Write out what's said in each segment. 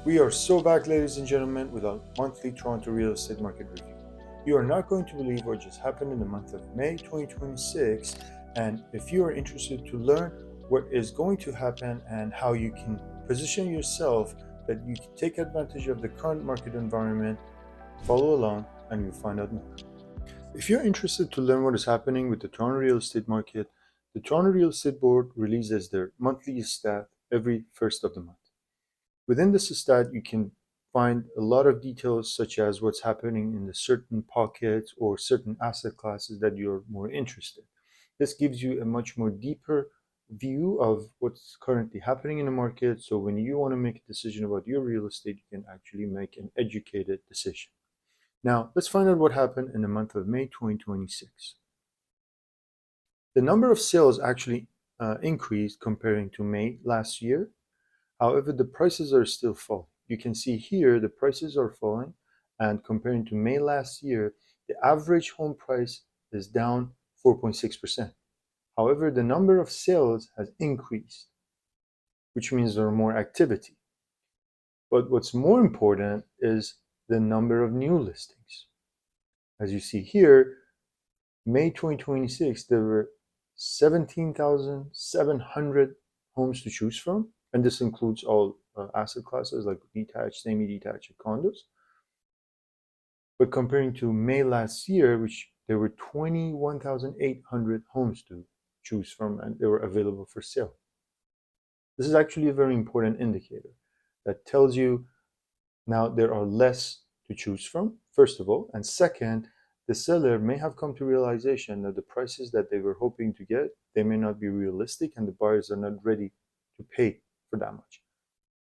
We are so back, ladies and gentlemen, with our monthly Toronto real estate market review. You are not going to believe what just happened in the month of May 2026. And if you are interested to learn what is going to happen and how you can position yourself that you can take advantage of the current market environment, follow along and you'll find out more. If you're interested to learn what is happening with the Toronto real estate market, the Toronto Real Estate Board releases their monthly stat every first of the month. Within this stat, you can find a lot of details such as what's happening in the certain pockets or certain asset classes that you're more interested. This gives you a much more deeper view of what's currently happening in the market. So when you want to make a decision about your real estate, you can actually make an educated decision. Now, let's find out what happened in the month of May 2026. The number of sales actually increased comparing to May last year. However, the prices are still falling. You can see here the prices are falling, and comparing to May last year, the average home price is down 4.6%. However, the number of sales has increased, which means there are more activity. But what's more important is the number of new listings. As you see here, May 2026, there were 17,700 homes to choose from, and this includes all asset classes like detached, semi-detached, and condos. But comparing to May last year, which there were 21,800 homes to choose from, and they were available for sale. This is actually a very important indicator that tells you now there are less to choose from, first of all, and second, the seller may have come to realization that the prices that they were hoping to get, they may not be realistic, and the buyers are not ready to pay for that much.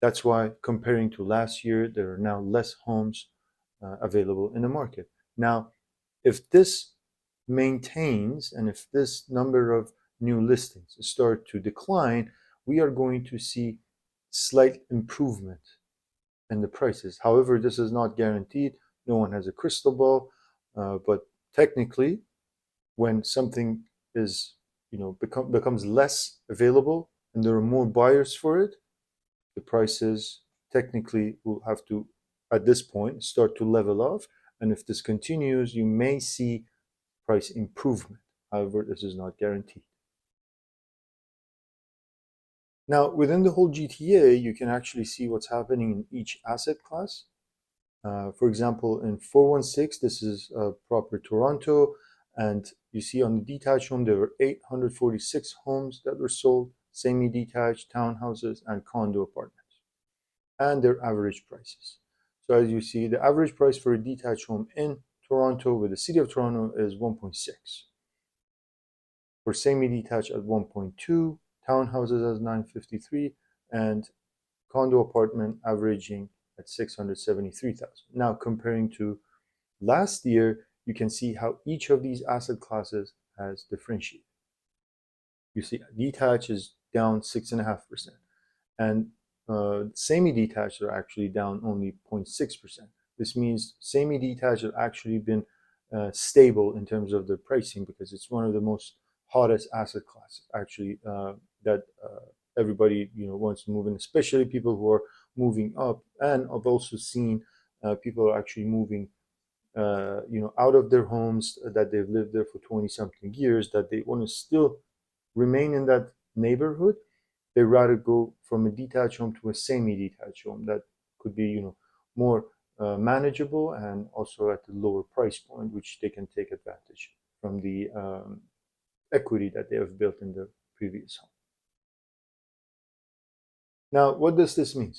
That's why comparing to last year, there are now less homes available in the market. Now, if this maintains and if this number of new listings start to decline, we are going to see slight improvement in the prices. However, this is not guaranteed. No one has a crystal ball, but technically, when something is becomes less available and there are more buyers for it, the prices technically will have to, at this point, start to level off. And if this continues, you may see price improvement. However, this is not guaranteed. Now, within the whole GTA, you can actually see what's happening in each asset class. For example, in 416, this is proper Toronto, and you see on the detached home, there were 846 homes that were sold, semi-detached, townhouses, and condo apartments, and their average prices. So as you see, the average price for a detached home in Toronto with the city of Toronto is 1.6. For semi-detached at 1.2, townhouses at 953, and condo apartment averaging at 673,000. Now comparing to last year, you can see how each of these asset classes has differentiated. You see detached is down 6.5%, and semi-detached are actually down only 0.6%. This means semi-detached have actually been stable in terms of the pricing because it's one of the most hottest asset classes actually that everybody wants to move in, especially people who are moving up. And I've also seen people are actually moving out of their homes that they've lived there for 20 something years, that they want to still remain in that neighborhood. They rather go from a detached home to a semi-detached home that could be more manageable and also at a lower price point, which they can take advantage from the equity that they have built in their previous home. Now, what does this mean?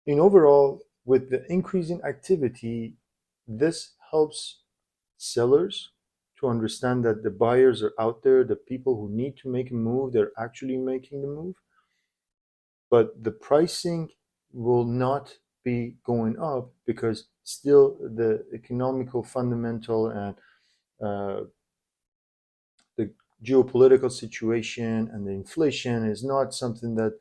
In overall, with the increase in activity, this helps sellers to understand that the buyers are out there, the people who need to make a move, they're actually making the move. But the pricing will not be going up because still the economical fundamental and the geopolitical situation and the inflation is not something that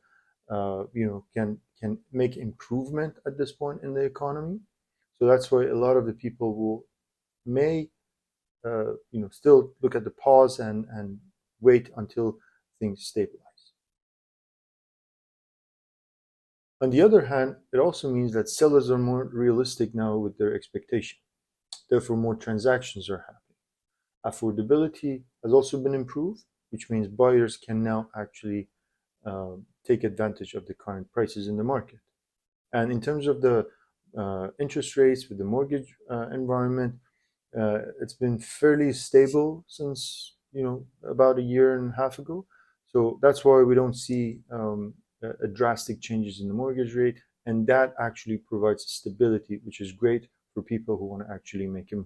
can make improvement at this point in the economy. So that's why a lot of the people may still look at the pause and wait until things stabilize. On the other hand, it also means that sellers are more realistic now with their expectation. Therefore, more transactions are happening. Affordability has also been improved, which means buyers can now actually take advantage of the current prices in the market. And in terms of the interest rates with the mortgage environment, it's been fairly stable since about a year and a half ago. So that's why we don't see a drastic changes in the mortgage rate, and that actually provides stability, which is great for people who want to actually make a move.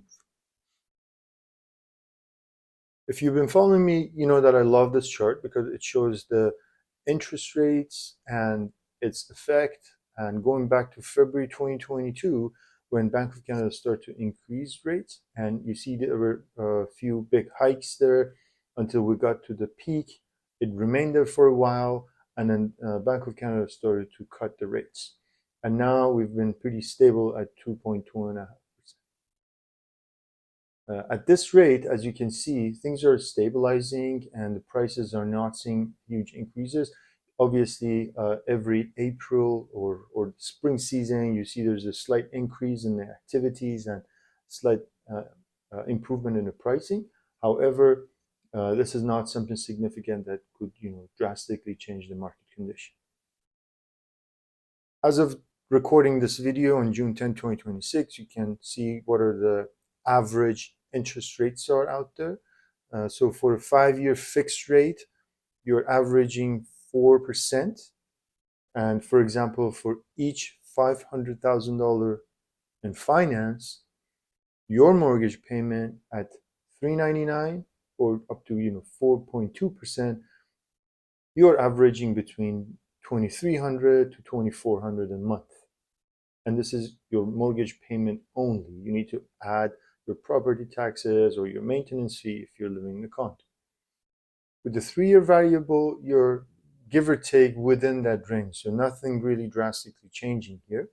If you've been following me, you know that I love this chart because it shows the interest rates and its effect. And going back to February 2022, when Bank of Canada started to increase rates, and you see there were a few big hikes there until we got to the peak. It remained there for a while, and then Bank of Canada started to cut the rates. And now we've been pretty stable at 2.25%. At this rate, as you can see, things are stabilizing and the prices are not seeing huge increases. Obviously, every April or spring season, you see there's a slight increase in the activities and slight improvement in the pricing. However, this is not something significant that could drastically change the market condition. As of recording this video on June 10, 2026, you can see what are the average interest rates are out there. So for a 5-year fixed rate, you're averaging 4%. And for example, for each $500,000 in finance, your mortgage payment at $399 or up to 4.2%, you're averaging between $2,300 to $2,400 a month. And this is your mortgage payment only. You need to add your property taxes or your maintenance fee if you're living in a condo. With the 3-year variable, you're give or take within that range. So nothing really drastically changing here.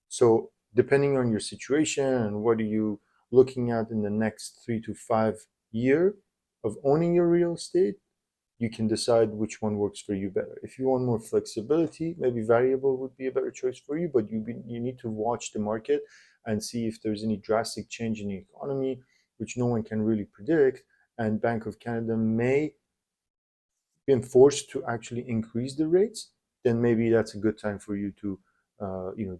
So depending on your situation and what are you looking at in the next 3 to 5 years of owning your real estate, you can decide which one works for you better. If you want more flexibility, maybe variable would be a better choice for you, but you need to watch the market and see if there's any drastic change in the economy, which no one can really predict, and Bank of Canada may be forced to actually increase the rates, then maybe that's a good time for you to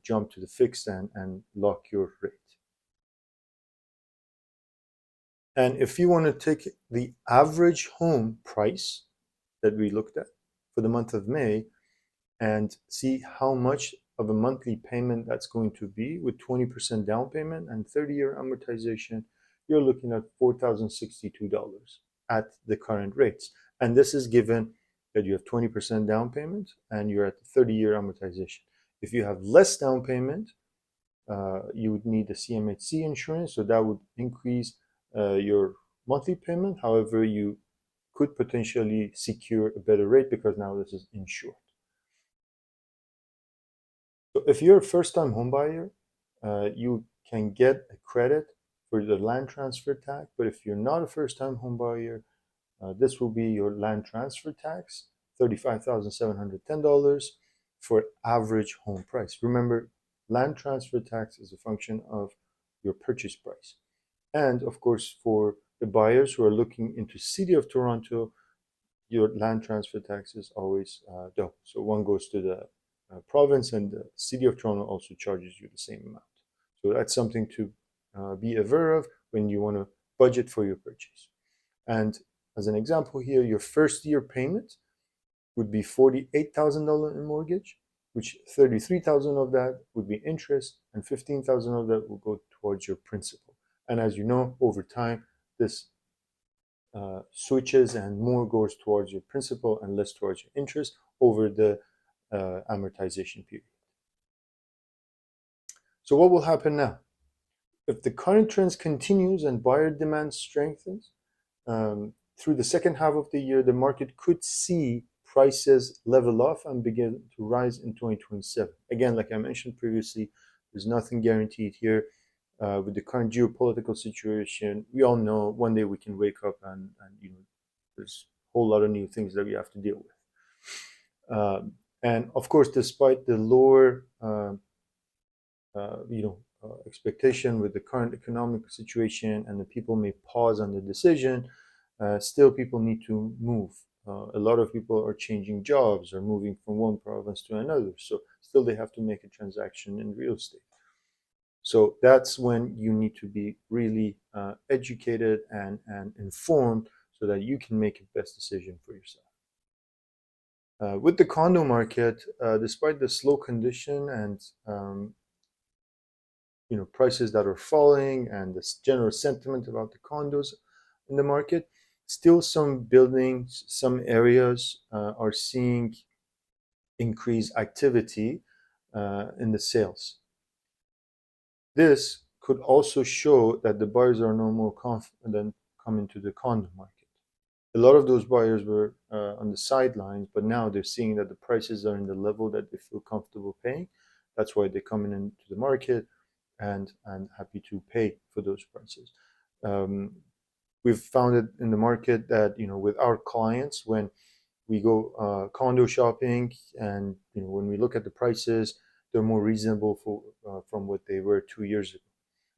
jump to the fixed and lock your rate. And if you want to take the average home price that we looked at for the month of May and see how much of a monthly payment that's going to be with 20% down payment and 30-year amortization, you're looking at $4,062 at the current rates. And this is given that you have 20% down payment and you're at the 30-year amortization. If you have less down payment, you would need the CMHC insurance, so that would increase your monthly payment. However, you could potentially secure a better rate because now this is insured. So if you're a first-time homebuyer, you can get a credit for the land transfer tax. But if you're not a first-time homebuyer, this will be your land transfer tax, $35,710 for average home price. Remember, land transfer tax is a function of your purchase price. And of course, for the buyers who are looking into City of Toronto, your land transfer tax is always double. So one goes to the province, and the City of Toronto also charges you the same amount. So that's something to be aware of when you want to budget for your purchase. And as an example here, your first year payment would be $48,000 in mortgage, which $33,000 of that would be interest, and $15,000 of that will go towards your principal. And as you know, over time, this switches and more goes towards your principal and less towards your interest over the amortization period. So what will happen now? If the current trends continues and buyer demand strengthens, through the second half of the year, the market could see prices level off and begin to rise in 2027. Again, like I mentioned previously, there's nothing guaranteed here. With the current geopolitical situation, we all know one day we can wake up and there's a whole lot of new things that we have to deal with. And of course, despite the lower expectation with the current economic situation, and the people may pause on the decision, still people need to move. A lot of people are changing jobs or moving from one province to another, so still they have to make a transaction in real estate. So that's when you need to be really educated and informed so that you can make a best decision for yourself. With the condo market, despite the slow condition and prices that are falling and this general sentiment about the condos in the market, still some buildings, some areas are seeing increased activity in the sales. This could also show that the buyers are no more confident coming to the condo market. A lot of those buyers were on the sidelines, but now they're seeing that the prices are in the level that they feel comfortable paying. That's why they're coming into the market and happy to pay for those prices. We've found it in the market that with our clients, when we go condo shopping, and when we look at the prices, they're more reasonable from what they were 2 years ago.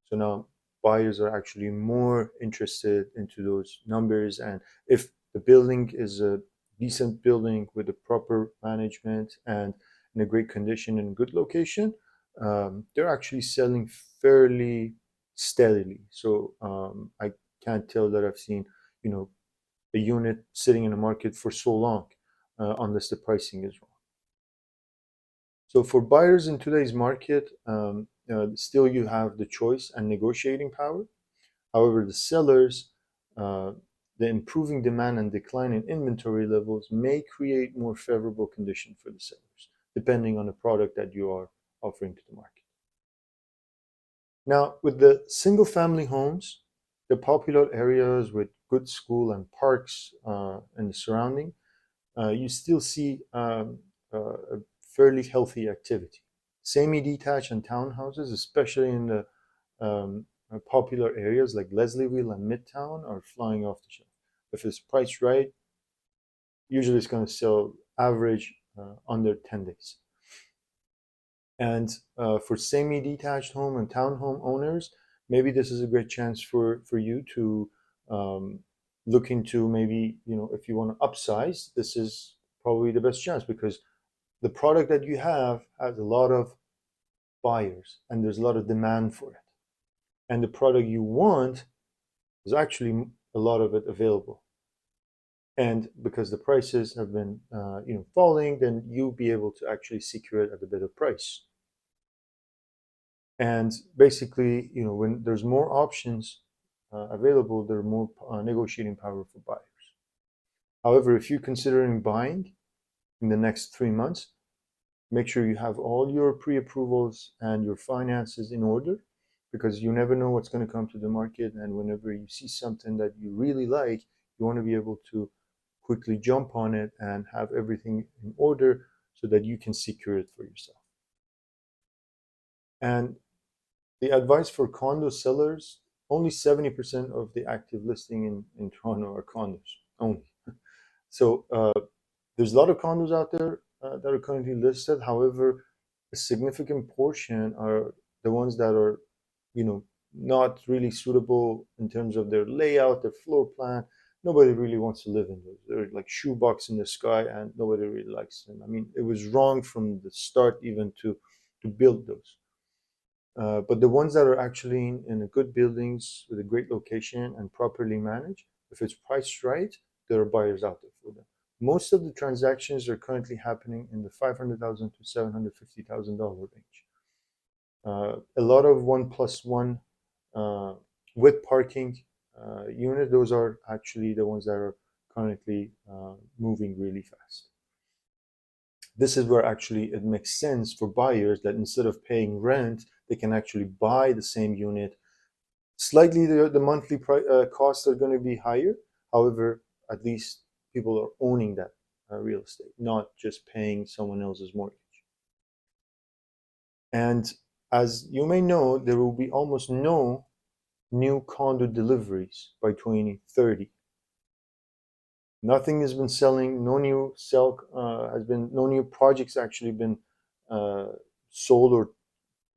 So now buyers are actually more interested into those numbers, and if the building is a decent building with a proper management and in a great condition and good location, they're actually selling fairly steadily. So I can't tell that I've seen a unit sitting in the market for so long unless the pricing is wrong. So for buyers in today's market, still you have the choice and negotiating power. However, the sellers, the improving demand and decline in inventory levels may create more favorable conditions for the sellers, depending on the product that you are offering to the market. Now, with the single family homes, the popular areas with good school and parks in the surrounding, you still see a fairly healthy activity. Semi-detached and townhouses, especially in the popular areas like Leslieville and Midtown, are flying off the shelf. If it's priced right, usually it's going to sell average under 10 days. And for semi-detached home and townhome owners, maybe this is a great chance for you to look into, maybe, if you want to upsize, this is probably the best chance, because the product that you have has a lot of buyers and there's a lot of demand for it. And the product you want is actually a lot of it available. And because the prices have been falling, then you'll be able to actually secure it at a better price. And basically, when there's more options available, there's more negotiating power for buyers. However, if you're considering buying in the next 3 months, make sure you have all your pre-approvals and your finances in order, because you never know what's going to come to the market. And whenever you see something that you really like, you want to be able to quickly jump on it and have everything in order so that you can secure it for yourself. And the advice for condo sellers, only 70% of the active listing in Toronto are condos only. So there's a lot of condos out there that are currently listed. However, a significant portion are the ones that are, not really suitable in terms of their layout, their floor plan. Nobody really wants to live in those. They're like shoebox in the sky, and nobody really likes them. I mean, it was wrong from the start even to build those. But the ones that are actually in a good buildings with a great location and properly managed, if it's priced right, there are buyers out there for them. Most of the transactions are currently happening in the $500,000 to $750,000 range. A lot of 1+1 with parking unit, those are actually the ones that are currently moving really fast. This is where actually it makes sense for buyers that instead of paying rent, they can actually buy the same unit. Slightly, the monthly costs are going to be higher. However, at least people are owning that real estate, not just paying someone else's mortgage. And as you may know, there will be almost no new condo deliveries by 2030. Nothing has been selling. No new projects actually been sold or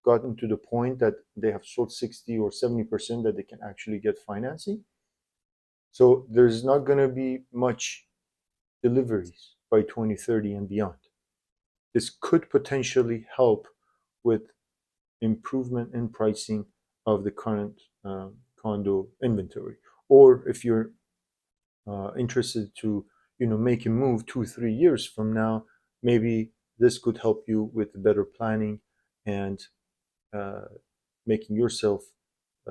gotten to the point that they have sold 60 or 70% that they can actually get financing. So there's not going to be much deliveries by 2030 and beyond. This could potentially help with improvement in pricing of the current condo inventory. Or if you're interested to make a move 2 3 years from now, maybe this could help you with better planning and uh, making yourself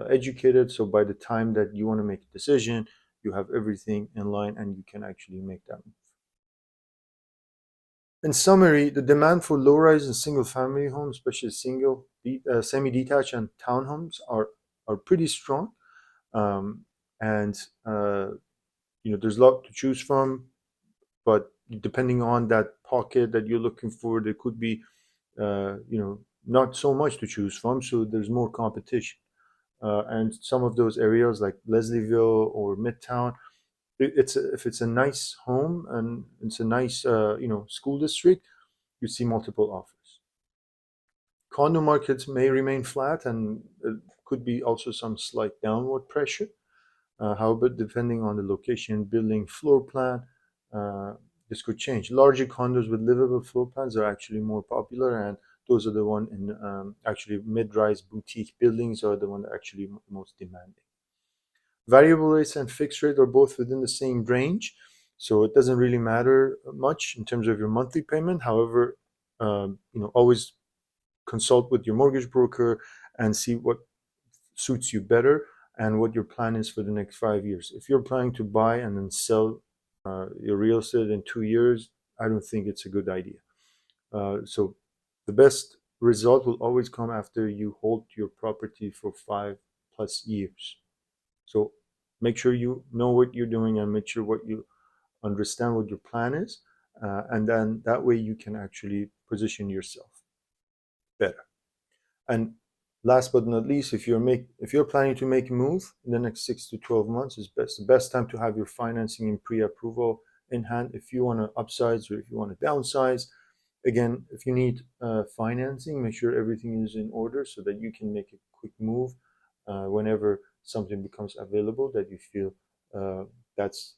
educated, so by the time that you want to make a decision, you have everything in line and you can actually make that move. In summary, the demand for low-rise and single-family homes, especially semi-detached and townhomes, are pretty strong, um, and there's a lot to choose from. But depending on that pocket that you're looking for, there could be not so much to choose from, so there's more competition. And some of those areas like Leslieville or Midtown, if it's a nice home and it's a nice school district, you see multiple offers. Condo markets may remain flat, and could be also some slight downward pressure. However, depending on the location, building, floor plan, uh, this could change. Larger condos with livable floor plans are actually more popular, and those are the one in actually mid-rise boutique buildings are the one that actually most demanding. Variable rates and fixed rate are both within the same range, so it doesn't really matter much in terms of your monthly payment. However, always consult with your mortgage broker and see what suits you better and what your plan is for the next 5 years. If you're planning to buy and then sell your real estate in 2 years, I don't think it's a good idea. So the best result will always come after you hold your property for 5+ years. So make sure you know what you're doing and make sure what you understand what your plan is, and then that way you can actually position yourself better. And last but not least, if you're planning to make a move in the next 6 to 12 months, is the best time to have your financing and pre-approval in hand. If you want to upsize or if you want to downsize, again, if you need financing, make sure everything is in order so that you can make a quick move whenever something becomes available that you feel that's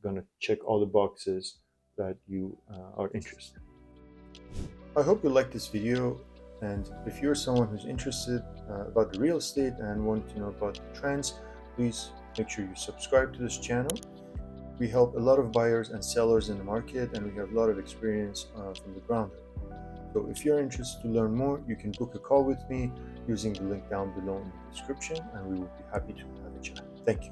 going to check all the boxes that you are interested in. I hope you like this video, and if you're someone who's interested about the real estate and want to know about the trends, please make sure you subscribe to this channel. We help a lot of buyers and sellers in the market, and we have a lot of experience from the ground up. So if you're interested to learn more, you can book a call with me using the link down below in the description, and we will be happy to have a chat. Thank you.